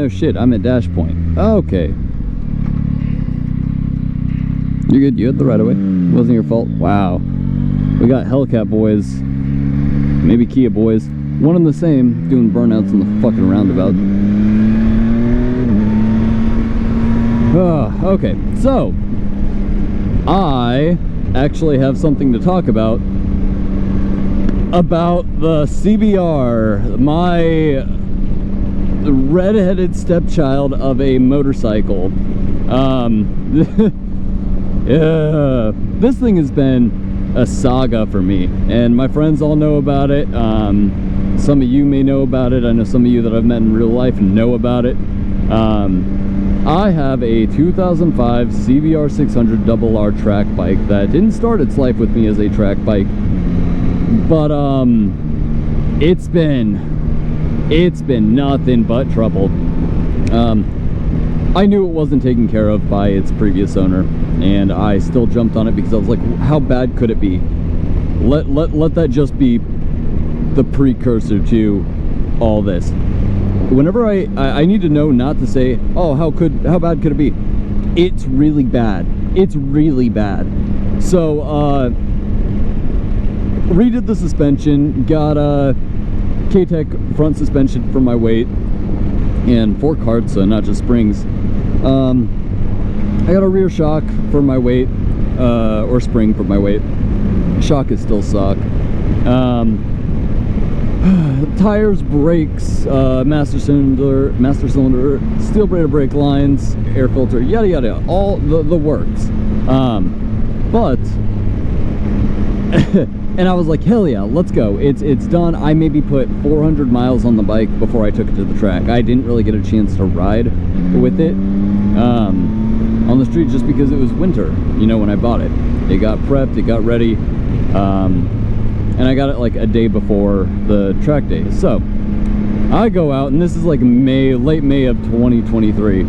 no shit, I'm at dash point. Okay. You're good, you had the right of way. It wasn't your fault. Wow. We got Hellcat boys, maybe Kia boys, one and the same, doing burnouts in the fucking roundabout. Okay, so I actually have something to talk about the CBR, my redheaded stepchild of a motorcycle. This thing has been a saga for me, and my friends all know about it. Some of you may know about it. I know some of you that I've met in real life know about it. I have a 2005 CBR600RR track bike that didn't start its life with me as a track bike, but it's been nothing but trouble. I knew it wasn't taken care of by its previous owner, and I still jumped on it because I was like, how bad could it be? Let that just be the precursor to all this. Whenever I need to know not to say, oh, how bad could it be? It's really bad. It's really bad. So redid the suspension, got a K-Tech front suspension for my weight and fork cards, so not just springs. I got a rear shock for my weight, or spring for my weight. Shock is still suck. Tires, brakes, master cylinder, steel braided brake lines, air filter, yada yada, all the works. But and I was like, hell yeah, let's go. It's done. I maybe put 400 miles on the bike before I took it to the track. I didn't really get a chance to ride with it on the street just because it was winter, you know, when I bought it. It got prepped, it got ready, and I got it like a day before the track day. So I go out, and this is like late May of 2023.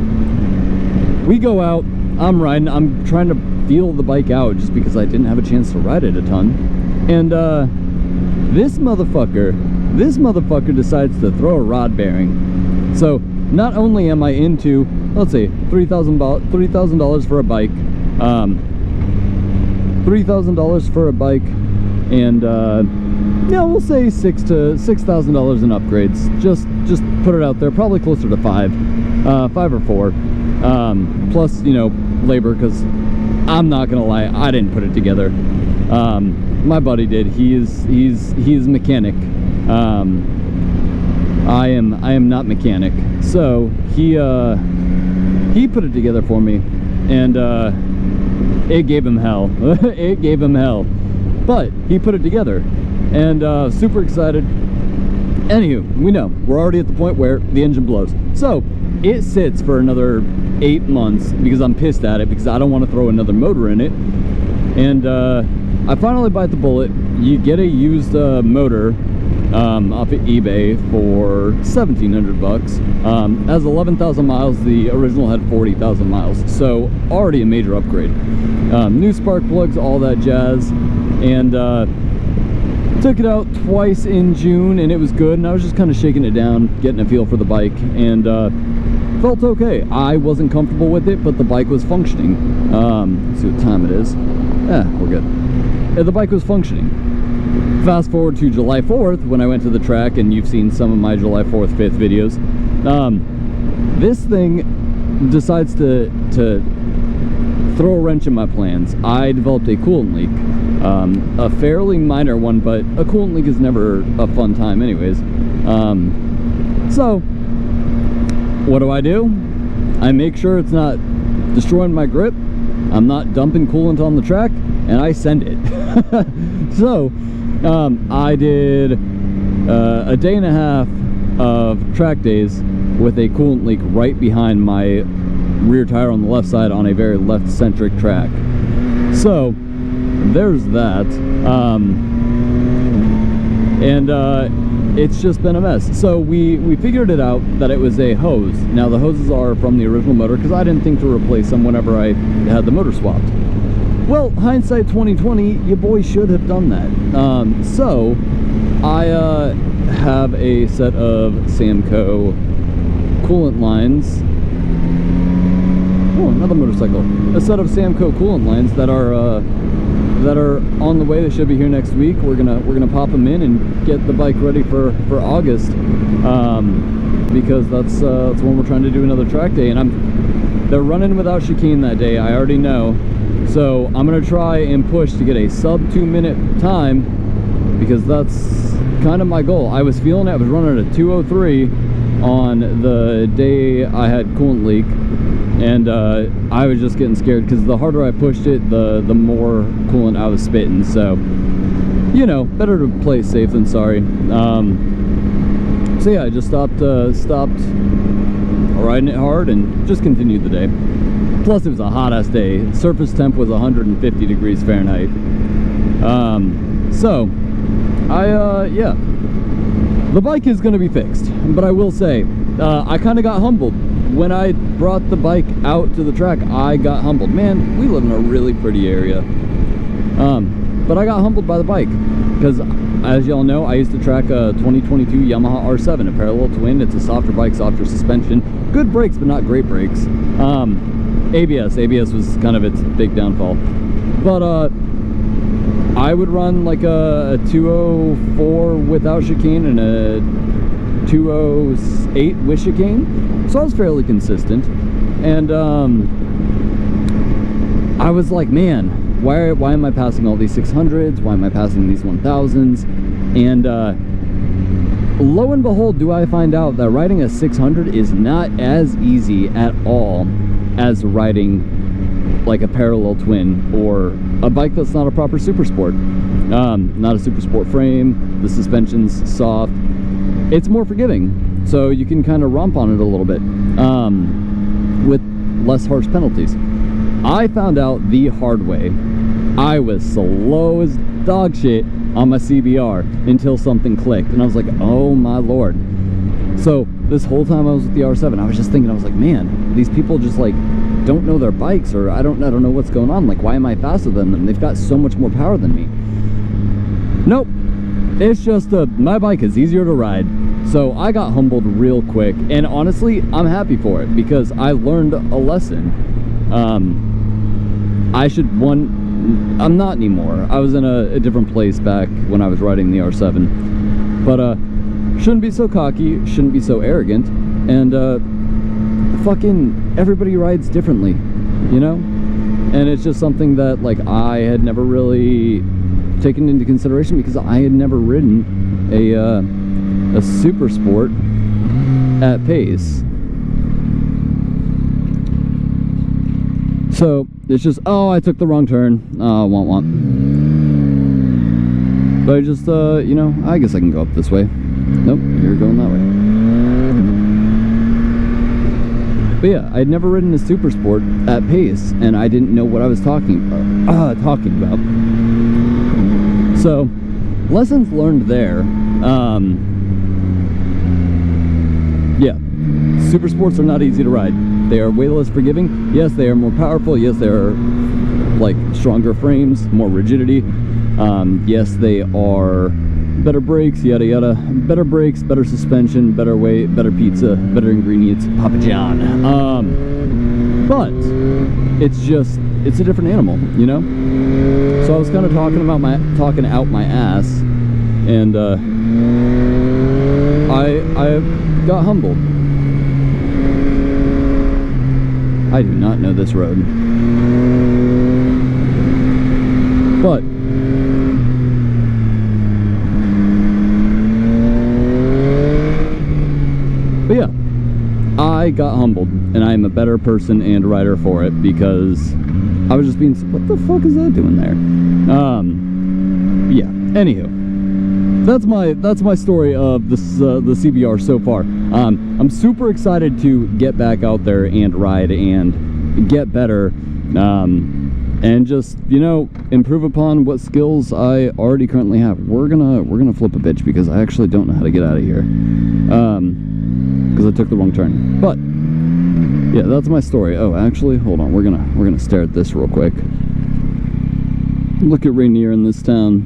We go out, I'm riding, I'm trying to feel the bike out just because I didn't have a chance to ride it a ton. And this motherfucker decides to throw a rod bearing. So not only am I into, let's say, $3,000 for a bike, $3,000 for a bike, and yeah, we'll say $6,000 in upgrades. Just put it out there, probably closer to five or four, plus, you know, labor, because I'm not gonna lie, I didn't put it together. My buddy did. He's mechanic. I am not mechanic. So he put it together for me, and it gave him hell. It gave him hell, but he put it together, and super excited. Anywho, we know we're already at the point where the engine blows, so it sits for another 8 months because I'm pissed at it, because I don't want to throw another motor in it. And I finally bite the bullet. You get a used motor off of eBay for $1,700. Has 11,000 miles. The original had 40,000 miles, so already a major upgrade. New spark plugs, all that jazz, and took it out twice in June, and it was good. And I was just kind of shaking it down, getting a feel for the bike, and felt okay. I wasn't comfortable with it, but the bike was functioning. Let's see what time it is. Yeah, we're good. The bike was functioning. Fast forward to July 4th, when I went to the track, and you've seen some of my July 4th, 5th videos. This thing decides to throw a wrench in my plans. I developed a coolant leak. A fairly minor one, but a coolant leak is never a fun time anyways. So what do? I make sure it's not destroying my grip. I'm not dumping coolant on the track, and I send it. So I did a day and a half of track days with a coolant leak right behind my rear tire on the left side on a very left-centric track. So there's that. It's just been a mess. So we figured it out that it was a hose. Now the hoses are from the original motor, because I didn't think to replace them whenever I had the motor swapped. Well, hindsight 2020, your boy should have done that. So I have a set of Samco coolant lines. Oh, another motorcycle. A set of Samco coolant lines that are on the way. They should be here next week. We're gonna pop them in and get the bike ready for August, because that's when we're trying to do another track day, and they're running without chicane that day. I already know, so I'm gonna try and push to get a sub 2-minute time, because that's kind of my goal. I was feeling it. I was running at 2:03 on the day I had coolant leak, and I was just getting scared, because the harder I pushed it, the more coolant I was spitting. So, you know, better to play safe than sorry. So yeah, I just stopped riding it hard and just continued the day. Plus, it was a hot-ass day. Surface temp was 150 degrees Fahrenheit. So yeah, the bike is going to be fixed, but I will say, I kind of got humbled when I brought the bike out to the track. I got humbled. Man, we live in a really pretty area, but I got humbled by the bike, because as y'all know, I used to track a 2022 Yamaha R7, a parallel twin. It's a softer bike, softer suspension, good brakes, but not great brakes. ABS was kind of its big downfall, but I would run like a 204 without chicane and a 208 with chicane, so I was fairly consistent. And I was like, man, why am I passing all these 600s? Why am I passing these 1000s? And lo and behold, do I find out that riding a 600 is not as easy at all as riding like a parallel twin or a bike that's not a proper super sport. Not a super sport frame, the suspension's soft, it's more forgiving, so you can kind of romp on it a little bit, with less harsh penalties. I found out the hard way. I was slow as dog shit on my CBR until something clicked, and I was like, oh my lord. So this whole time I was with the R7, I was just thinking, I was like, man, these people just like don't know their bikes, or I don't know what's going on. Like, why am I faster than them? They've got so much more power than me. Nope, it's just my bike is easier to ride. So I got humbled real quick, and honestly, I'm happy for it, because I learned a lesson. I'm not anymore. I was in a different place back when I was riding the R7, but shouldn't be so cocky, shouldn't be so arrogant, and fucking everybody rides differently, you know? And it's just something that like I had never really taken into consideration, because I had never ridden a super sport at pace. So it's just, oh, I took the wrong turn. Oh, want. But I just, you know, I guess I can go up this way. Nope, you're going that way. But yeah, I'd never ridden a super sport at pace, and I didn't know what I was talking about. So, lessons learned there. Yeah, super sports are not easy to ride. They are way less forgiving. Yes, they are more powerful. Yes, they are like stronger frames, more rigidity. Yes, they are better brakes, yada yada. Better brakes, better suspension, better weight, better pizza, better ingredients, Papa John. But it's a different animal, you know? So I was kind of talking out my ass, and I got humbled. I do not know this road, but yeah, I got humbled, and I am a better person and rider for it, because I was just being, what the fuck is that doing there? Yeah, anywho, that's my story of this the CBR so far. I'm super excited to get back out there and ride and get better, and just, you know, improve upon what skills I already currently have. We're gonna flip a bitch, because I actually don't know how to get out of here, because I took the wrong turn. But yeah, that's my story. Oh, actually, hold on, we're gonna stare at this real quick. Look at Rainier in this town.